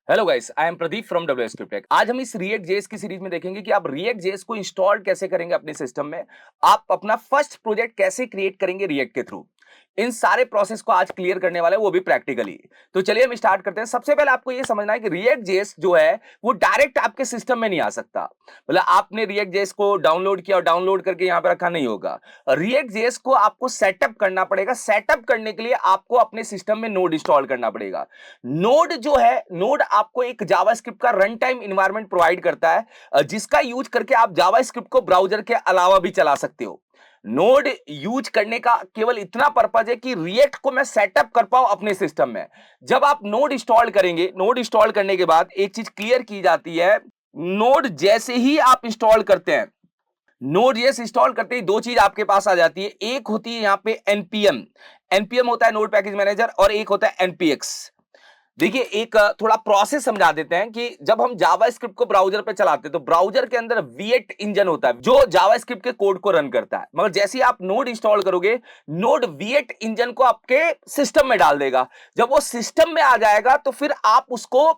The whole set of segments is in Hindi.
Hello guys, I am Pradeep from W S tech. आज हम इस रिएक्ट जेएस की सीरीज में देखेंगे कि आप रिएक्ट जेएस को इंस्टॉल कैसे करेंगे अपने सिस्टम में। आप अपना फर्स्ट प्रोजेक्ट कैसे क्रिएट करेंगे रिएक्ट के थ्रू। इन सारे प्रोसेस को आज क्लियर करने वाले हैं, वो भी प्रैक्टिकली। तो चलिए हम स्टार्ट करते हैं। सबसे पहले आपको ये समझना है कि रिएक्ट जेएस जो है वो डायरेक्ट आपके सिस्टम में नहीं आ सकता। मतलब आपने रिएक्ट जेएस को डाउनलोड किया और डाउनलोड करके यहाँ पे रखा नहीं होगा। रिएक्ट जेएस को आपको सेटअप करना पड़ेगा। सेटअप करने के लिए आपको अपने सिस्टम में नोड इंस्टॉल करना पड़ेगा। नोड जो है, नोड आपको एक जावास्क्रिप्ट का रन टाइम इन्वायरमेंट प्रोवाइड करता है, जिसका यूज करके आप जावास्क्रिप्ट को ब्राउजर के अलावा भी चला सकते हो। नोड यूज करने का केवल इतना पर्पज है कि रिएक्ट को मैं सेटअप कर पाऊं अपने सिस्टम में। जब आप नोड इंस्टॉल करेंगे, नोड इंस्टॉल करने के बाद एक चीज क्लियर की जाती है। नोड जैसे ही आप इंस्टॉल करते हैं, नोड जेएस इंस्टॉल करते ही दो चीज आपके पास आ जाती है। एक होती है यहां पे एनपीएम। एनपीएम होता है नोड पैकेज मैनेजर, और एक होता है एनपीएक्स। देखिए, एक थोड़ा प्रोसेस समझा देते हैं कि जब हम जावास्क्रिप्ट को ब्राउजर पे चलाते हैं तो ब्राउजर के अंदर V8 इंजन होता है जो जावास्क्रिप्ट के कोड को रन करता है। मगर जैसे ही आप नोड इंस्टॉल करोगे, नोड V8 इंजन को आपके सिस्टम में डाल देगा। जब वो सिस्टम में आ जाएगा तो फिर आप उसको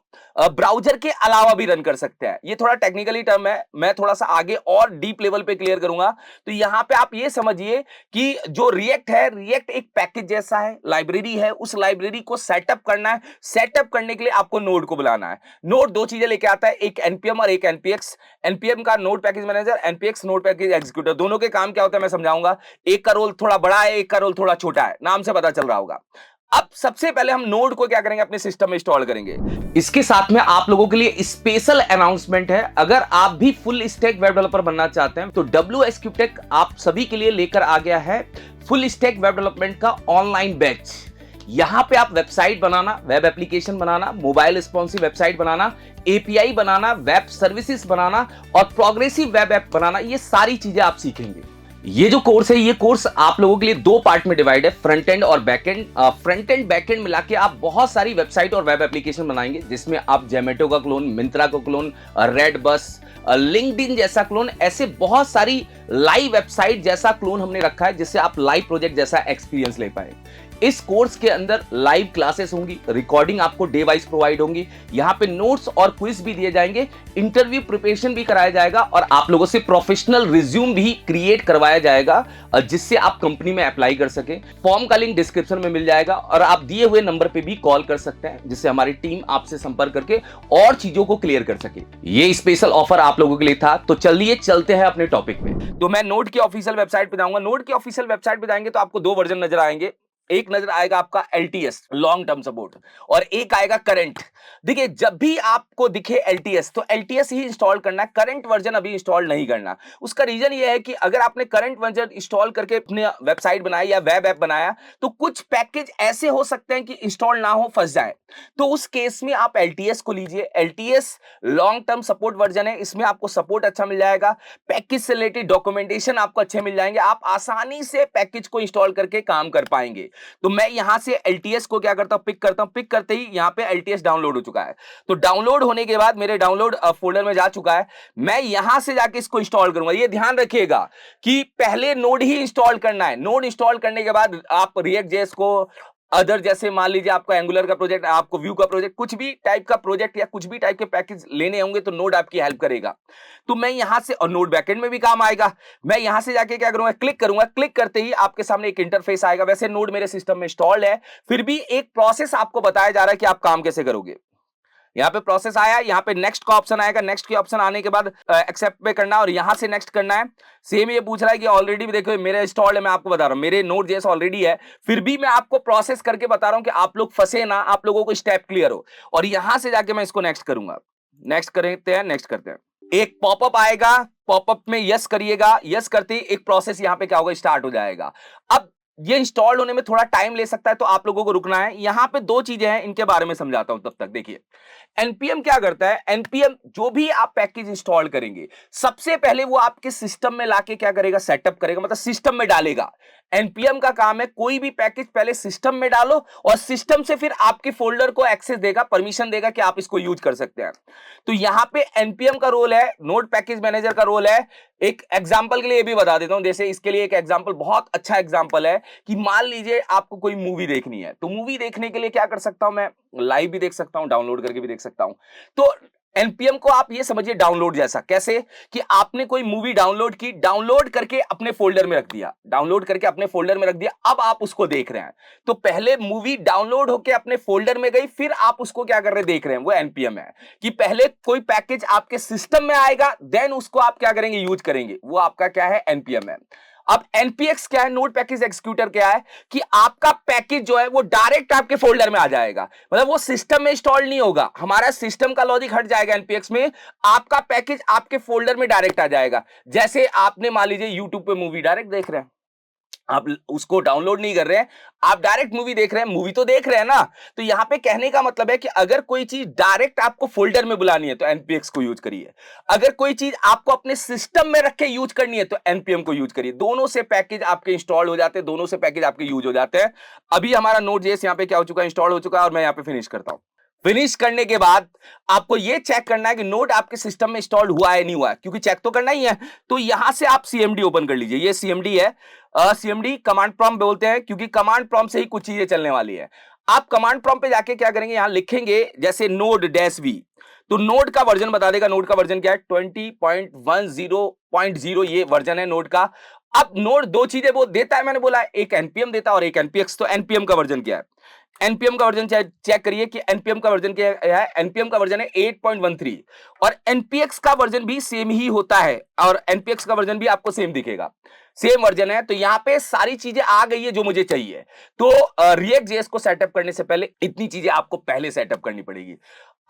ब्राउजर के अलावा भी रन कर सकते हैं। ये थोड़ा टेक्निकली टर्म है, मैं थोड़ा सा आगे और डीप लेवल पे क्लियर करूंगा। तो यहां पे आप ये समझिए कि जो रिएक्ट है, रिएक्ट एक पैकेज जैसा है, लाइब्रेरी है। उस लाइब्रेरी को सेटअप करना है। सेटअप करने के लिए आपको नोड को बुलाना है। नोड दो चीजें लेके आता है, एक एनपीएम और एक एनपीएक्स। एनपीएम का node package manager, NPX node package executor. दोनों के काम क्या होता है मैं समझाऊंगा। एक का रोल थोड़ा बड़ा है, एक का रोल थोड़ा छोटा है, नाम से पता चल रहा होगा। अब सबसे पहले हम नोड को क्या करेंगे, अपने सिस्टम में इंस्टॉल करेंगे। इसके साथ में आप लोगों के लिए स्पेशल अनाउंसमेंट है। अगर आप भी फुल स्टैक वेब डेवलपर बनना चाहते हैं तो WSQTech आप सभी के लिए लेकर आ गया है फुल स्टैक वेब डेवलपमेंट का ऑनलाइन बैच। यहां पे आप वेबसाइट बनाना, वेब एप्लीकेशन बनाना, मोबाइल रिस्पॉन्सिव वेबसाइट बनाना, एपीआई बनाना, वेब सर्विसेज बनाना और प्रोग्रेसिव वेब ऐप बनाना, ये सारी चीजें आप सीखेंगे। ये जो कोर्स है, ये कोर्स आप लोगों के लिए दो पार्ट में डिवाइड है, फ्रंट एंड और back and. Front end back and मिला के आप बहुत सारी वेबसाइट और वेब एप्लीकेशन बनाएंगे, जिसमें आप जोमेटो का क्लोन, मिंत्रा का क्लोन, रेड बस, लिंक्डइन जैसा क्लोन, ऐसे बहुत सारी लाइव वेबसाइट जैसा क्लोन हमने रखा है, जिससे आप लाइव प्रोजेक्ट जैसा एक्सपीरियंस ले पाए। इस कोर्स के अंदर लाइव क्लासेस होंगी, रिकॉर्डिंग आपको डे वाइज प्रोवाइड होंगी, यहां पे नोट्स और क्विज भी दिए जाएंगे, इंटरव्यू प्रिपरेशन भी कराया जाएगा और आप लोगों से प्रोफेशनल रिज्यूम भी क्रिएट करवाया जाएगा, जिससे आप कंपनी में अप्लाई कर सके। फॉर्म का लिंक डिस्क्रिप्शन में मिल जाएगा और आप दिए हुए नंबर पे भी कॉल कर सकते हैं, जिससे हमारी टीम आपसे संपर्क करके और चीजों को क्लियर कर सके। ये स्पेशल ऑफर आप लोगों के लिए था। तो चलिए चलते हैं अपने टॉपिक पे। तो मैं नोड की ऑफिशियल वेबसाइट पे जाऊंगा। नोड की ऑफिशियल वेबसाइट पे जाएंगे तो आपको दो वर्जन नजर आएंगे। एक नजर आएगा आपका LTS, लॉन्ग टर्म सपोर्ट, और एक आएगा करंट। देखिए, जब भी आपको दिखे LTS तो LTS ही इंस्टॉल करना है, करंट वर्जन अभी इंस्टॉल नहीं करना। उसका रीजन ये है कि अगर आपने करंट वर्जन इंस्टॉल करके अपने वेबसाइट बनाई या वेब ऐप बनाया तो कुछ पैकेज ऐसे हो सकते हैं कि इंस्टॉल ना हो, फंस जाए। तो उस केस में आप LTS को लीजिए। LTS long term support version है, इसमें आपको सपोर्ट अच्छा मिल जाएगा, पैकेज से रिलेटेड डॉक्यूमेंटेशन आपको अच्छे मिल जाएंगे, आप आसानी से पैकेज को इंस्टॉल करके काम कर पाएंगे। तो मैं यहां से LTS को क्या करता हूं, पिक करता हूं। पिक करते ही यहां पे LTS डाउनलोड हो चुका है। तो डाउनलोड होने के बाद मेरे डाउनलोड फोल्डर में जा चुका है। मैं यहां से जाके इसको इंस्टॉल करूंगा। ये ध्यान रखिएगा कि पहले नोड ही इंस्टॉल करना है। नोड इंस्टॉल करने के बाद आप रिएक्ट जेएस को अदर, जैसे मान लीजिए आपका एंगुलर का प्रोजेक्ट, आपको व्यू का प्रोजेक्ट, कुछ भी टाइप का प्रोजेक्ट या कुछ भी टाइप के पैकेज लेने होंगे तो नोड आपकी हेल्प करेगा। तो मैं यहां से, और नोड बैकएंड में भी काम आएगा, मैं यहां से जाके क्या करूंगा, क्लिक करूंगा। क्लिक करते ही आपके सामने एक इंटरफेस आएगा। वैसे नोड मेरे सिस्टम में इंस्टॉल्ड है, फिर भी एक प्रोसेस आपको बताया जा रहा है कि आप काम कैसे करोगे। यहाँ पे प्रोसेस आया, यहाँ पे नेक्स्ट का ऑप्शन आएगा। नेक्स्ट के ऑप्शन आने के बाद एक्सेप्ट पे करना है और यहां से नेक्स्ट करना है। सेम ये पूछ रहा है कि ऑलरेडी भी देखो मेरे इंस्टॉल है, मैं आपको बता रहा हूं मेरे नोड जेएस ऑलरेडी है, फिर भी मैं आपको प्रोसेस करके बता रहा हूं कि आप लोग फंसे ना, आप लोगों को स्टेप क्लियर हो। और यहां से जाके मैं इसको नेक्स्ट करूंगा। नेक्स्ट करते हैं, नेक्स्ट करते हैं। एक पॉपअप आएगा, पॉपअप में यस करिएगा। यस करते ही एक प्रोसेस यहां पे क्या होगा, स्टार्ट हो जाएगा। अब ये इंस्टॉल होने में थोड़ा टाइम ले सकता है, तो आप लोगों को रुकना है। यहां पे दो चीजें हैं, इनके बारे में समझाता हूं तब तक। देखिए, एनपीएम क्या करता है, एनपीएम जो भी आप पैकेज इंस्टॉल करेंगे, सबसे पहले वो आपके सिस्टम में लाके क्या करेगा, सेटअप करेगा, मतलब सिस्टम में डालेगा। एनपीएम का काम है कोई भी पैकेज पहले सिस्टम में डालो और सिस्टम से फिर आपके फोल्डर को एक्सेस देगा, परमिशन देगा कि आप इसको यूज कर सकते हैं। तो यहां पे एनपीएम का रोल है, नोड पैकेज मैनेजर का रोल है। एक एग्जांपल के लिए भी बता देता हूं। जैसे इसके लिए एक एग्जांपल, बहुत अच्छा एग्जांपल है कि मान लीजिए आपको कोई मूवी देखनी है, तो मूवी देखने के लिए क्या कर सकता हूं मैं, लाइव भी देख सकता हूं, डाउनलोड करके भी देख सकता हूं। तो एनपीएम को आप ये समझिए डाउनलोड जैसा। कैसे कि आपने कोई मूवी डाउनलोड की, डाउनलोड करके अपने फोल्डर में रख दिया, डाउनलोड करके अपने फोल्डर में रख दिया, अब आप उसको देख रहे हैं। तो पहले मूवी डाउनलोड होके अपने फोल्डर में गई, फिर आप उसको क्या कर रहे हैं, देख रहे हैं, वो एनपीएम है। कि पहले कोई पैकेज आपके सिस्टम में आएगा, देन उसको आप क्या करेंगे, यूज करेंगे, वो आपका क्या है, एनपीएम है। अब एनपीएक्स क्या है, नोड पैकेज एग्जीक्यूटर क्या है, कि आपका पैकेज जो है वो डायरेक्ट आपके फोल्डर में आ जाएगा, मतलब वो सिस्टम में इंस्टॉल नहीं होगा, हमारा सिस्टम का लॉजिक हट जाएगा एनपीएक्स में, आपका पैकेज आपके फोल्डर में डायरेक्ट आ जाएगा। जैसे आपने मान लीजिए यूट्यूब पे मूवी डायरेक्ट देख रहे हैं, आप उसको डाउनलोड नहीं कर रहे हैं, आप डायरेक्ट मूवी देख रहे हैं, मूवी तो देख रहे हैं ना। तो यहां पे कहने का मतलब है कि अगर कोई चीज डायरेक्ट आपको फोल्डर में बुलानी है तो एनपीएक्स को यूज करिए, अगर कोई चीज आपको अपने सिस्टम में रख के यूज करनी है तो एनपीएम को यूज करिए। दोनों से पैकेज आपके इंस्टॉल हो जाते हैं, दोनों से पैकेज आपके यूज हो जाते हैं। अभी हमारा Node.js यहां पे क्या हो चुका है, इंस्टॉल हो चुका है, और मैं यहां पे फिनिश करता हूं। फिनिश करने के बाद आपको यह चेक करना है कि नोड आपके सिस्टम में इंस्टॉल हुआ है नहीं हुआ है, क्योंकि चेक तो करना ही है। तो यहां से आप सीएमडी ओपन कर लीजिए, ये सीएमडी है, सीएमडी कमांड प्रॉम्प्ट बोलते हैं, क्योंकि कमांड प्रॉम्प्ट से ही कुछ चीजें चलने वाली है। आप कमांड प्रॉम्प्ट पे जाके क्या करेंगे, यहां लिखेंगे जैसे नोड डैश वी, तो नोड का वर्जन बता देगा, नोड का वर्जन क्या है, 20.10.0, ये वर्जन है नोड का। अब नोड दो चीजें वो देता है, मैंने बोला एक एनपीएम देता है और एक एनपीएक्स। तो एनपीएम का वर्जन क्या है, एनपीएम का वर्जन चेक करिए कि एनपीएम का वर्जन क्या है, एनपीएम का वर्जन है 8.13, और एनपीएक्स का वर्जन भी सेम ही होता है, और एनपीएक्स का वर्जन भी आपको सेम दिखेगा, सेम वर्जन है। तो यहां पे सारी चीजें आ गई है जो मुझे चाहिए। तो रिएक्ट जेएस को सेटअप करने से पहले इतनी चीजें आपको पहले सेटअप करनी पड़ेगी।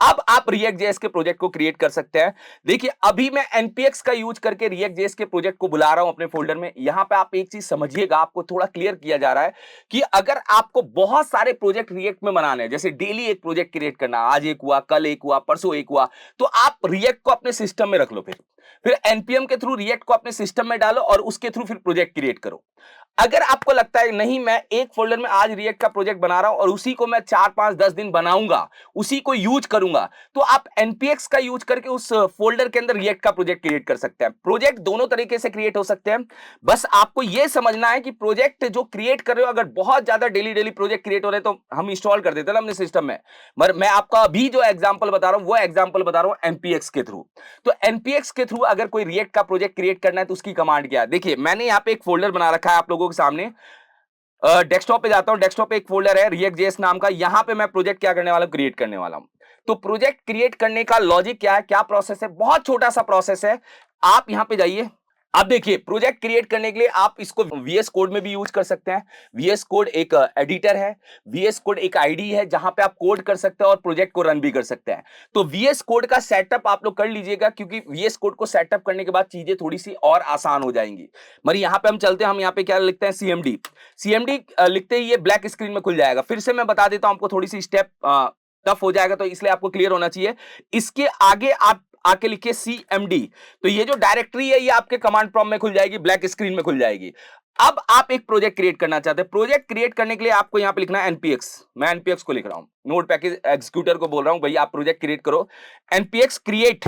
अब आप रिएक्ट जेएस के प्रोजेक्ट को क्रिएट कर सकते हैं। देखिए अभी मैं एनपीएक्स का यूज करके रिएक्ट जेएस के प्रोजेक्ट को बुला रहा हूं अपने फोल्डर में। यहां पे आप एक चीज समझिएगा, आपको थोड़ा क्लियर किया जा रहा है कि अगर आपको बहुत सारे प्रोजेक्ट रिएक्ट में बनाने हैं, जैसे डेली एक प्रोजेक्ट क्रिएट करना, आज एक हुआ, कल एक हुआ, परसों एक हुआ, तो आप रिएक्ट को अपने सिस्टम में रख लो, फिर एनपीएम के थ्रू रिएक्ट को अपने सिस्टम में डालो और उसके थ्रू फिर प्रोजेक्ट क्रिएट करो। अगर आपको लगता है नहीं मैं एक फोल्डर में आज रिएक्ट का प्रोजेक्ट बना रहा हूं और उसी को मैं 4-5-10 दिन बनाऊंगा, उसी को यूज करूंगा, तो आप एनपीएक्स का यूज करके उस फोल्डर के अंदर रिएक्ट का प्रोजेक्ट क्रिएट कर सकते हैं। प्रोजेक्ट दोनों तरीके से क्रिएट हो सकते हैं, बस आपको यह समझना है कि प्रोजेक्ट जो क्रिएट कर रहे हो, अगर बहुत ज्यादा डेली डेली प्रोजेक्ट क्रिएट हो रहे हैं तो हम इंस्टॉल कर देते हैं ना अपने सिस्टम में, मगर मैं आपका अभी जो एग्जांपल बता रहा हूं वो एग्जांपल बता रहा हूं एनपीएक्स के थ्रू। तो एनपीएक्स के थ्रू अगर कोई रिएक्ट का प्रोजेक्ट क्रिएट करना है तो उसकी कमांड क्या है, देखिए मैंने यहां पे एक फोल्डर बना रखा है आप लोगों के सामने। डेस्कटॉप पे जाता हूं, डेस्कटॉप पे एक फोल्डर है रिएक्ट जेएस नाम का, यहां पे मैं प्रोजेक्ट क्या करने वाला हूं, क्रिएट करने वाला हूं। तो प्रोजेक्ट क्रिएट करने का लॉजिक क्या है, क्या प्रोसेस है, बहुत छोटा सा प्रोसेस है। आप यहां पे जाइए, अब देखिए प्रोजेक्ट क्रिएट करने के लिए आप इसको VS कोड में भी यूज कर सकते हैं। VS कोड एक एडिटर है, VS कोड एक आईडी है जहां पे आप कोड कर सकते हैं और प्रोजेक्ट को रन भी कर सकते हैं। तो VS कोड का सेटअप आप लोग कर लीजिएगा, क्योंकि VS कोड को सेटअप करने के बाद चीजें थोड़ी सी और आसान हो जाएंगी। मगर यहां पे हम चलते हैं, हम यहां पे क्या लिखते हैं, CMD। CMD लिखते ही ये ब्लैक स्क्रीन में खुल जाएगा। फिर से मैं बता देता हूं आपको, थोड़ी सी स्टेप टफ हो जाएगा तो इसलिए आपको क्लियर होना चाहिए। इसके आगे आप आके लिखिए CMD, तो ये जो डायरेक्टरी है ये आपके कमांड प्रॉम्प्ट में खुल जाएगी, ब्लैक स्क्रीन में खुल जाएगी। अब आप एक प्रोजेक्ट क्रिएट करना चाहते हैं, प्रोजेक्ट क्रिएट करने के लिए आपको यहां पे लिखना है npx। मैं npx को लिख रहा हूं, नोड पैकेज एग्जीक्यूटर को बोल रहा हूं भैया आप प्रोजेक्ट क्रिएट करो। npx क्रिएट,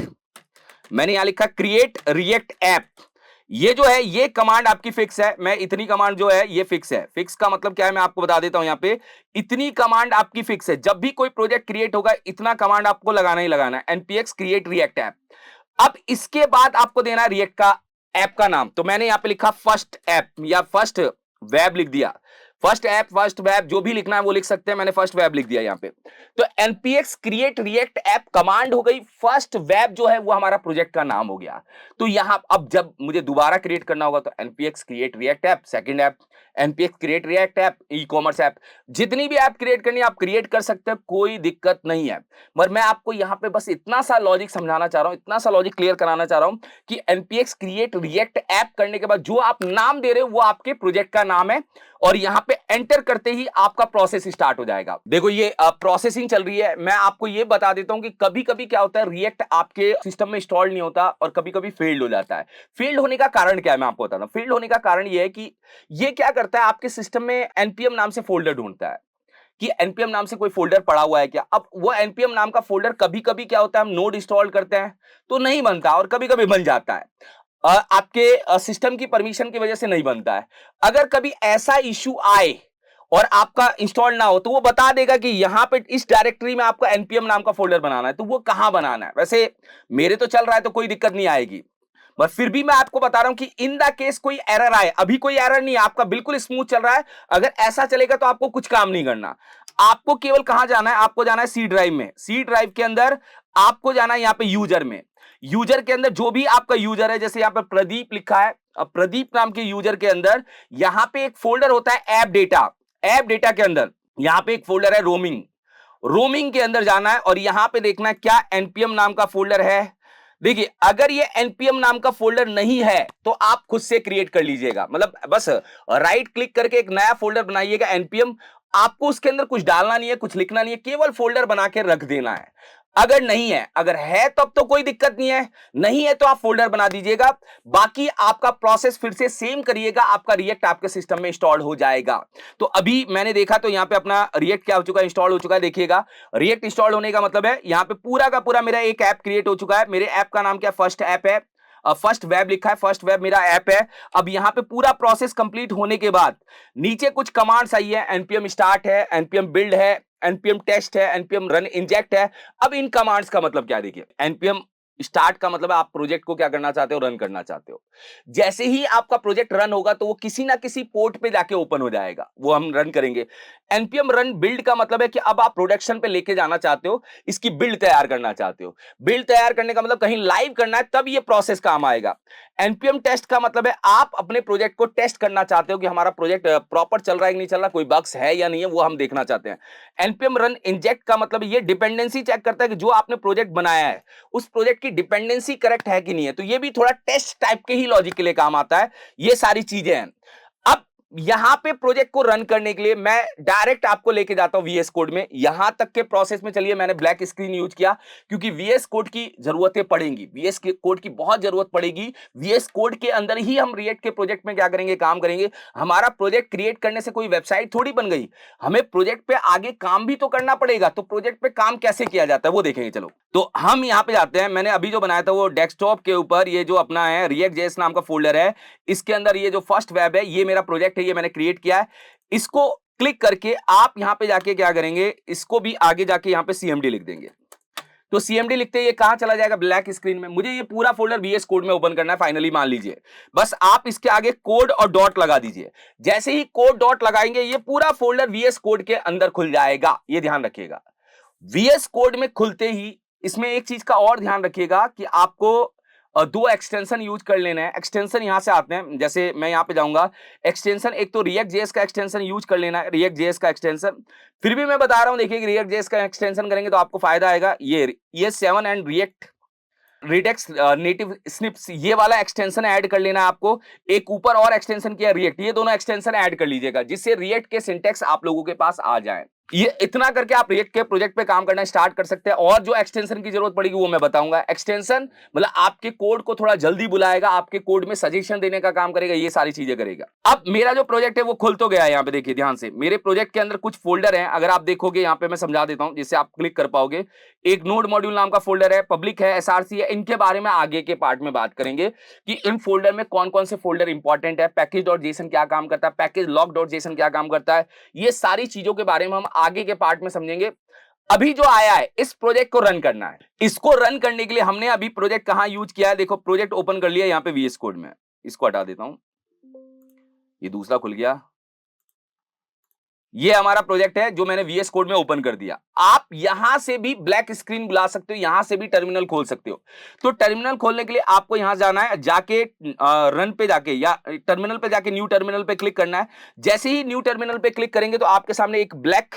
मैंने यहां लिखा क्रिएट रिएक्ट ऐप। ये जो है ये कमांड आपकी फिक्स है, मैं इतनी कमांड जो है ये फिक्स है। फिक्स का मतलब क्या है मैं आपको बता देता हूं, यहां पे इतनी कमांड आपकी फिक्स है। जब भी कोई प्रोजेक्ट क्रिएट होगा इतना कमांड आपको लगाना ही लगाना है, npx क्रिएट रिएक्ट ऐप। अब इसके बाद आपको देना है रिएक्ट का ऐप का नाम। तो मैंने यहां पे लिखा फर्स्ट ऐप या फर्स्ट वेब लिख दिया, फर्स्ट ऐप, फर्स्ट वेब, जो भी लिखना है वो लिख सकते हैं, मैंने फर्स्ट वेब लिख दिया यहां पे। तो npx create react app command हो गई, फर्स्ट वेब जो है वो हमारा प्रोजेक्ट का नाम हो गया। तो यहां अब जब मुझे दोबारा क्रिएट करना होगा तो npx create react app second app, npx create react app e commerce app, जितनी भी ऐप क्रिएट करनी है आप क्रिएट कर सकते हैं, कोई दिक्कत नहीं है। मगर मैं आपको यहां पे बस इतना सा लॉजिक समझाना चाह रहा हूं, इतना सा लॉजिक क्लियर कराना चाह रहा हूं कि npx क्रिएट रिएक्ट ऐप करने के बाद जो आप नाम दे रहे हो वो आपके प्रोजेक्ट का नाम है, और यहां पे एंटर करते ही आपका प्रोसेस स्टार्ट हो जाएगा। देखो ये प्रोसेसिंग चल रही है। मैं आपको ये बता देता हूं कि कभी कभी क्या होता है, रिएक्ट आपके सिस्टम में इंस्टॉल नहीं होता और कभी कभी फेल्ड हो जाता है। फेल्ड होने का कारण क्या है मैं आपको बताता हूं। फेल्ड होने का कारण ये है कि ये क्या करता है, आपके सिस्टम में npm नाम से फोल्डर ढूंढता है कि npm नाम से कोई फोल्डर पड़ा हुआ है क्या। अब वो npm नाम का फोल्डर कभी कभी क्या होता है, हम नोड इंस्टॉल करते हैं तो नहीं बनता, और कभी कभी बन जाता है, आपके सिस्टम की परमिशन की वजह से नहीं बनता है। अगर कभी ऐसा इश्यू आए और आपका इंस्टॉल ना हो, तो वो बता देगा कि यहां पे इस डायरेक्टरी में आपको npm नाम का फोल्डर बनाना है, तो वो कहां बनाना है। वैसे मेरे तो चल रहा है तो कोई दिक्कत नहीं आएगी, बस फिर भी मैं आपको बता रहा हूं कि इन द केस कोई एरर आए, अभी कोई एरर नहीं है, आपका बिल्कुल स्मूथ चल रहा है। अगर ऐसा चलेगा तो आपको कुछ काम नहीं करना, आपको केवल कहां जाना है, आपको जाना है सी ड्राइव में। सी ड्राइव के अंदर आपको जाना है यहां पे यूजर में। यूजर के अंदर जो भी आपका यूजर है, जैसे यहां पे प्रदीप लिखा है, अब प्रदीप नाम के यूजर के अंदर यहां पे एक फोल्डर होता है ऐप डेटा। ऐप डेटा के अंदर यहां पे एक फोल्डर है रोमिंग। रोमिंग के अंदर जाना है और यहां पे देखना है क्या npm नाम का फोल्डर है। देखिए अगर ये npm नाम का फोल्डर नहीं है तो आप खुद से क्रिएट कर लीजिएगा, मतलब बस राइट क्लिक करके एक नया फोल्डर बनाइएगा npm। आपको उसके अंदर कुछ डालना नहीं है, कुछ लिखना नहीं है, केवल फोल्डर बना के रख देना है। अगर नहीं है, अगर है तब तो कोई दिक्कत नहीं है, नहीं है तो आप फोल्डर बना दीजिएगा। बाकी आपका प्रोसेस फिर से सेम करिएगा, आपका रिएक्ट आपके सिस्टम में इंस्टॉल हो जाएगा। तो अभी मैंने देखा तो यहाँ पे अपना रिएक्ट क्या हो चुका है, इंस्टॉल हो चुका है। देखिएगा रिएक्ट इंस्टॉल होने का मतलब है यहाँ पे पूरा का पूरा मेरा एक ऐप क्रिएट हो चुका है। मेरे ऐप का नाम क्या, फर्स्ट ऐप है, फर्स्ट वेब लिखा है, फर्स्ट वेब मेरा ऐप है। अब यहाँ पे पूरा प्रोसेस कंप्लीट होने के बाद नीचे कुछ कमांड्स आई है, npm स्टार्ट है, npm बिल्ड है, npm टेस्ट है, npm रन इंजेक्ट है। अब इन कमांड्स का मतलब क्या है, देखिए npm स्टार्ट का मतलब है आप प्रोजेक्ट को क्या करना चाहते हो, रन करना चाहते हो। जैसे ही आपका प्रोजेक्ट रन होगा तो वो किसी ना किसी पोर्ट पे जाके ओपन हो जाएगा, वो हम रन करेंगे। npm रन बिल्ड का मतलब है कि अब आप प्रोडक्शन पे लेके जाना चाहते हो, इसकी बिल्ड तैयार करना चाहते हो। बिल्ड तैयार करने का मतलब कहीं लाइव करना है, तब ये प्रोसेस काम आएगा। npm टेस्ट का मतलब है आप अपने प्रोजेक्ट को टेस्ट करना चाहते हो कि हमारा प्रोजेक्ट प्रॉपर चल रहा है कि नहीं चल रहा, कोई बग्स है या नहीं है, वो हम देखना चाहते हैं। npm रन इंजेक्ट का मतलब ये डिपेंडेंसी चेक करता है कि जो आपने प्रोजेक्ट बनाया है उस प्रोजेक्ट की डिपेंडेंसी करेक्ट है कि नहीं है। तो ये भी थोड़ा टेस्ट टाइप के ही लॉजिक के लिए काम आता है। ये सारी चीजें हैं। अब यहां पे प्रोजेक्ट को रन करने के लिए मैं डायरेक्ट आपको लेके जाता हूं वीएस कोड में। यहां तक के प्रोसेस में चलिए, मैंने ब्लैक स्क्रीन यूज किया क्योंकि वीएस कोड की जरूरतें पड़ेंगी, वीएस कोड की बहुत जरूरत पड़ेगी। वीएस कोड के अंदर ही हम रिएक्ट के प्रोजेक्ट में क्या करेंगे, काम करेंगे। हमारा प्रोजेक्ट क्रिएट करने से कोई वेबसाइट थोड़ी बन गई, हमें प्रोजेक्ट पे आगे काम भी तो करना पड़ेगा। तो प्रोजेक्ट पे काम कैसे किया जाता है वो देखेंगे। चलो तो हम यहां पे जाते हैं। मैंने अभी जो बनाया था वो डेस्कटॉप के ऊपर ये जो अपना है रिएक्ट जेएस नाम का फोल्डर है, इसके अंदर ये जो फर्स्ट वेब है ये मेरा प्रोजेक्ट है, ये मैंने क्रिएट किया है। इसको क्लिक करके आप यहां पे जाके क्या करेंगे, इसको भी आगे जाके यहां पे सीएमडी लिख देंगे। तो सीएमडी लिखते ये कहां चला जाएगा, ब्लैक स्क्रीन में। मुझे ये पूरा फोल्डर वीएस कोड में ओपन करना है फाइनली, मान लीजिए। बस आप इसके आगे कोड और डॉट लगा दीजिए। जैसे ही कोड डॉट लगाएंगे ये पूरा फोल्डर वीएस कोड के अंदर खुल जाएगा, ये ध्यान रखिएगा। वीएस कोड में खुलते ही इसमें एक चीज का और ध्यान रखिएगा कि आपको दो एक्सटेंशन यूज कर लेना है। एक्सटेंशन यहां से आते हैं, जैसे मैं यहां पे जाऊंगा, एक्सटेंशन एक तो रिएक्ट जेएस का एक्सटेंशन यूज कर लेना है, रिएक्ट जेएस का एक्सटेंशन। फिर भी मैं बता रहा हूं, देखिए रिएक्ट जेएस का एक्सटेंशन करेंगे तो आपको फायदा आएगा। ये 7 एंड रिएक्ट रिडेक्स नेटिव स्निप्स, ये वाला एक्सटेंशन ऐड कर लेना है आपको। एक ऊपर और एक्सटेंशन किया रिएक्ट, ये दोनों एक्सटेंशन ऐड कर लीजिएगा जिससे रिएक्ट के सिंटैक्स आप लोगों के पास आ जाए। ये इतना करके आप रिएक्ट के प्रोजेक्ट पे काम करना स्टार्ट कर सकते हैं। और जो एक्सटेंशन की जरूरत पड़ेगी वो मैं बताऊंगा। एक्सटेंशन मतलब आपके कोड को थोड़ा जल्दी बुलाएगा, आपके कोड में सजेशन देने का काम करेगा, ये सारी चीजें करेगा। अब मेरा जो प्रोजेक्ट है वो खुल तो गया है। यहाँ पे देखिए ध्यान से, मेरे प्रोजेक्ट के अंदर कुछ फोल्डर हैं। अगर आप देखोगे यहाँ पे मैं समझा देता हूँ जिससे आप क्लिक कर पाओगे। एक नोड मॉड्यूल नाम का फोल्डर है, पब्लिक है, एसआरसी है। इनके बारे में आगे के पार्ट में बात करेंगे कि इन फोल्डर में कौन कौन से फोल्डर इंपॉर्टेंट है, पैकेज डॉट जेसन क्या काम करता है, पैकेज लॉग डॉट जेसन क्या काम करता है। ये सारी चीजों के बारे में हम आगे के पार्ट में समझेंगे। अभी जो आया है इस प्रोजेक्ट को रन करना है। इसको रन करने के लिए हमने अभी प्रोजेक्ट कहां यूज किया है, देखो प्रोजेक्ट ओपन कर लिया यहाँ पे वीएस कोड में। इसको हटा देता हूं, ये दूसरा खुल गया। ये हमारा प्रोजेक्ट है जो मैंने वीएस कोड में ओपन कर दिया। आप यहां से भी ब्लैक स्क्रीन बुला सकते हो, यहां से भी टर्मिनल खोल सकते हो। तो टर्मिनल खोलने के लिए आपको यहां जाना है, जाके रन पे जाके या टर्मिनल पे जाके न्यू टर्मिनल पे क्लिक करना है। जैसे ही न्यू टर्मिनल पे क्लिक करेंगे तो आपके सामने एक ब्लैक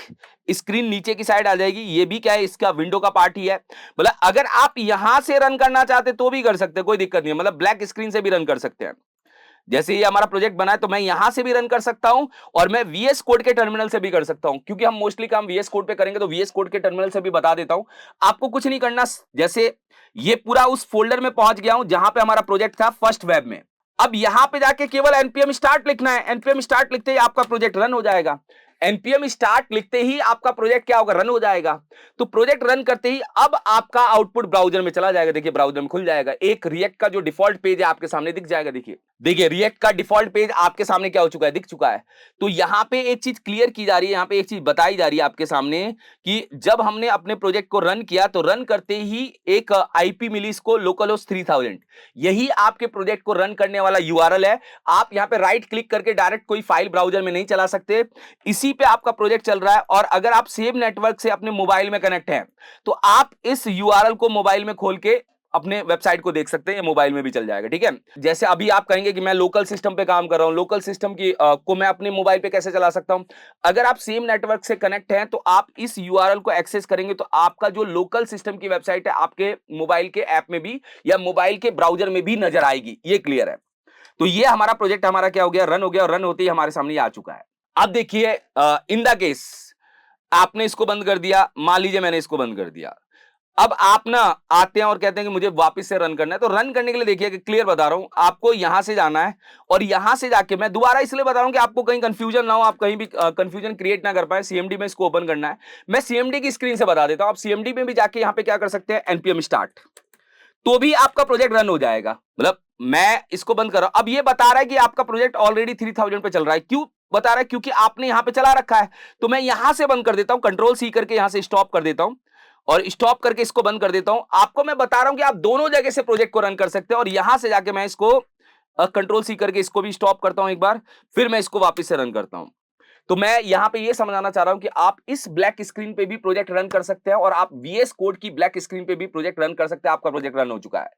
स्क्रीन नीचे की साइड आ जाएगी। ये भी क्या है, इसका विंडो का पार्ट ही है। मतलब अगर आप यहां से रन करना चाहते तो भी कर सकते हैं, कोई दिक्कत नहीं है। मतलब ब्लैक स्क्रीन से भी रन कर सकते हैं। जैसे ये हमारा प्रोजेक्ट बना है तो मैं यहां से भी रन कर सकता हूं और मैं वीएस कोड के टर्मिनल से भी कर सकता हूं, क्योंकि हम मोस्टली काम वीएस कोड पे करेंगे तो वीएस कोड के टर्मिनल से भी बता देता हूं। आपको कुछ नहीं करना, जैसे ये पूरा उस फोल्डर में पहुंच गया हूं जहां पे हमारा प्रोजेक्ट था फर्स्ट वेब में। अब यहां पे जाके केवल npm स्टार्ट लिखना है। npm स्टार्ट लिखते ही आपका प्रोजेक्ट रन हो जाएगा। npm स्टार्ट लिखते ही आपका प्रोजेक्ट क्या होगा, रन हो जाएगा। तो प्रोजेक्ट रन करते ही अब आपका आउटपुट ब्राउजर में चला जाएगा। देखिए ब्राउजर में खुल जाएगा, एक रिएक्ट का जो डिफॉल्ट पेज है आपके सामने दिख जाएगा। देखिए देखिए रिएक्ट का डिफॉल्ट पेज आपके सामने क्या हो चुका है, दिख चुका है। तो यहां पे एक चीज क्लियर की जा रही है, यहां पे एक चीज बताई जा रही है आपके सामने कि जब हमने अपने प्रोजेक्ट को रन किया तो रन करते ही एक आईपी मिली इसको, लोकल होस्ट 3000। यही आपके प्रोजेक्ट को रन करने वाला यूआरएल है। आप यहां पे राइट क्लिक करके डायरेक्ट कोई फाइल ब्राउजर में नहीं चला सकते, इसी पे आपका प्रोजेक्ट चल रहा है। और अगर आप सेम नेटवर्क से अपने मोबाइल में कनेक्ट हैं तो आप इस यूआरएल को मोबाइल में खोल के अपने वेबसाइट को देख सकते हैं, ये मोबाइल में भी चल जाएगा, ठीक है। जैसे अभी आप कहेंगे कि मैं लोकल सिस्टम पे काम कर रहा हूं, लोकल सिस्टम की को मैं अपने मोबाइल पे कैसे चला सकता हूं? अगर आप सेम नेटवर्क से कनेक्ट हैं तो आप इस यूआरएल को एक्सेस करेंगे तो आपका जो लोकल सिस्टम की वेबसाइट है आपके मोबाइल के ऐप में भी या मोबाइल के ब्राउजर में भी नजर आएगी, ये क्लियर है। तो ये हमारा प्रोजेक्ट हमारा क्या हो गया, रन हो गया, और रन होते ही हमारे सामने आ चुका है। अब देखिए इन द केस आपने इसको बंद कर दिया, मान लीजिए मैंने इसको बंद कर दिया, अब आप ना आते हैं और कहते हैं कि मुझे वापस से रन करना है। तो रन करने के लिए देखिए कि क्लियर बता रहा हूं, आपको यहां से जाना है और यहां से जाके, मैं दोबारा इसलिए बता रहा हूं कि आपको कहीं कंफ्यूजन ना हो, आप कहीं भी कंफ्यूजन क्रिएट ना कर पाए। सीएमडी में इसको ओपन करना है, मैं सीएमडी की स्क्रीन से बता देता हूं। आप सीएमडी में भी जाके यहां पे क्या कर सकते हैं, एनपीएम स्टार्ट, तो भी आपका प्रोजेक्ट रन हो जाएगा। मतलब मैं इसको बंद कर रहा हूं, अब ये बता रहा है कि आपका प्रोजेक्ट ऑलरेडी 3000 पे चल रहा है। क्यों बता रहा है? क्योंकि आपने यहां पे चला रखा है। तो मैं यहां से बंद कर देता हूं, कंट्रोल सी करके यहां से स्टॉप कर देता हूं और स्टॉप करके इसको बंद कर देता हूं। आपको मैं बता रहा हूं कि आप दोनों जगह से प्रोजेक्ट को रन कर सकते हैं। और यहां से जाके मैं इसको कंट्रोल सी करके इसको भी स्टॉप करता हूं एक बार, फिर मैं इसको वापस से रन करता हूं। तो मैं यहां पे ये समझाना चाह रहा हूं कि आप इस ब्लैक स्क्रीन पे भी प्रोजेक्ट रन कर सकते हैं और आप वीएस कोड की ब्लैक स्क्रीन पे भी प्रोजेक्ट रन कर सकते हैं। आपका प्रोजेक्ट रन हो चुका है।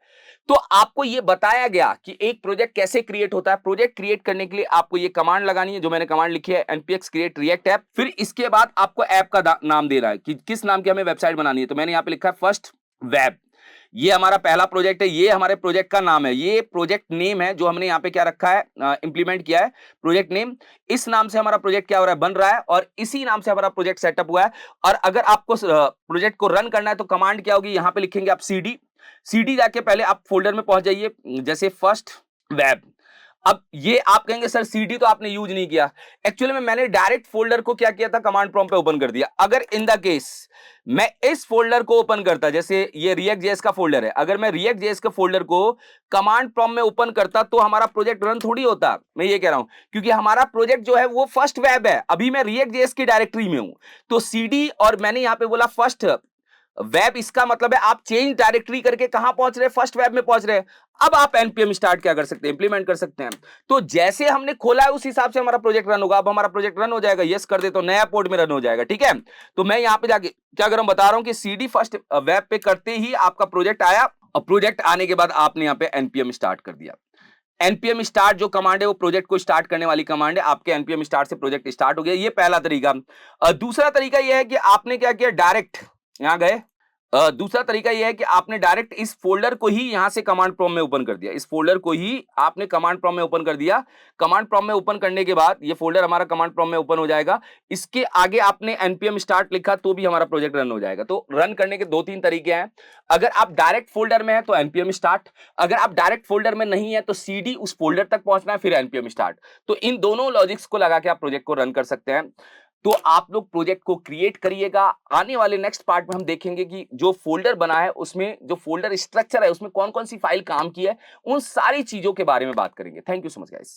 तो आपको ये बताया गया कि एक प्रोजेक्ट कैसे क्रिएट होता है। प्रोजेक्ट क्रिएट करने के लिए आपको ये कमांड लगानी है, जो मैंने कमांड लिखी है, npx create react app। फिर इसके बाद आपको ऐप का नाम देना है कि किस नाम की हमें वेबसाइट बनानी है। तो मैंने यहां पे लिखा है फर्स्ट वेब। ये हमारा पहला प्रोजेक्ट है, ये हमारे प्रोजेक्ट का नाम है, ये प्रोजेक्ट नेम है जो हमने यहाँ पे क्या रखा है, इंप्लीमेंट किया है, प्रोजेक्ट नेम। इस नाम से हमारा प्रोजेक्ट क्या हो रहा है, बन रहा है, और इसी नाम से हमारा प्रोजेक्ट सेटअप हुआ है। और अगर आपको प्रोजेक्ट को रन करना है तो कमांड क्या होगी, यहाँ पे लिखेंगे आप सीडी जाके पहले आप फोल्डर में पहुंच जाइए, जैसे फर्स्ट वेब। अब ये आप कहेंगे सर सीडी तो आपने यूज नहीं किया। एक्चुअली में मैंने डायरेक्ट फोल्डर को क्या किया था, कमांड प्रॉम्प्ट पे ओपन कर दिया। अगर इन द केस मैं इस फोल्डर को ओपन करता, जैसे ये रिएक्ट जेएस का फोल्डर है, अगर मैं रिएक्ट जेएस के फोल्डर को कमांड प्रॉम्प्ट में ओपन करता तो हमारा प्रोजेक्ट रन थोड़ी होता। मैं ये कह रहा हूं क्योंकि हमारा प्रोजेक्ट जो है वो फर्स्ट वेब है, अभी मैं रिएक्ट जेएस की डायरेक्टरी में हूं। तो सीडी और मैंने यहां पे बोला फर्स्ट वेब, इसका मतलब है आप चेंज डायरेक्टरी करके कहां पहुंच रहे हैं, फर्स्ट वेब में पहुंच रहे हैं। अब आप एनपीएम स्टार्ट क्या कर सकते हैं, इंप्लीमेंट कर सकते हैं। तो जैसे हमने खोला है उस हिसाब से हमारा प्रोजेक्ट रन होगा। अब हमारा प्रोजेक्ट रन हो जाएगा, यस कर दे तो नया पोर्ट में रन हो जाएगा, ठीक है। तो मैं यहां पे जाके क्या कर रहा हूं, बता रहा हूं कि सीडी फर्स्ट वेब पे करते ही आपका प्रोजेक्ट आया, और प्रोजेक्ट आने के बाद आपने यहां पे एनपीएम स्टार्ट कर दिया। एनपीएम स्टार्ट जो कमांड है वो प्रोजेक्ट को स्टार्ट करने वाली कमांड है। आपके एनपीएम स्टार्ट से प्रोजेक्ट स्टार्ट हो गया, ये पहला तरीका। दूसरा तरीका यह है कि आपने क्या किया, डायरेक्ट यहां गए। दूसरा तरीका यह है कि आपने डायरेक्ट इस फोल्डर को ही यहां से कमांड प्रॉम्प्ट में ओपन कर दिया। इस फोल्डर को ही आपने कमांड प्रॉम्प्ट में ओपन कर दिया। कमांड प्रॉम्प्ट में ओपन करने के बाद ये फोल्डर हमारा कमांड प्रॉम्प्ट में ओपन हो जाएगा। इसके आगे आपने एनपीएम स्टार्ट लिखा तो भी हमारा प्रोजेक्ट रन हो जाएगा। तो रन करने के 2-3 तरीके हैं। अगर आप डायरेक्ट फोल्डर में है तो एनपीएम स्टार्ट, अगर आप डायरेक्ट फोल्डर में नहीं है तो सीडी उस फोल्डर तक पहुंचना है, फिर एनपीएम स्टार्ट। तो इन दोनों लॉजिक्स को लगा के आप प्रोजेक्ट को रन कर सकते हैं। तो आप लोग प्रोजेक्ट को क्रिएट करिएगा। आने वाले नेक्स्ट पार्ट में हम देखेंगे कि जो फोल्डर बना है उसमें जो फोल्डर स्ट्रक्चर है उसमें कौन कौन सी फाइल काम की है, उन सारी चीजों के बारे में बात करेंगे। Thank you so much guys.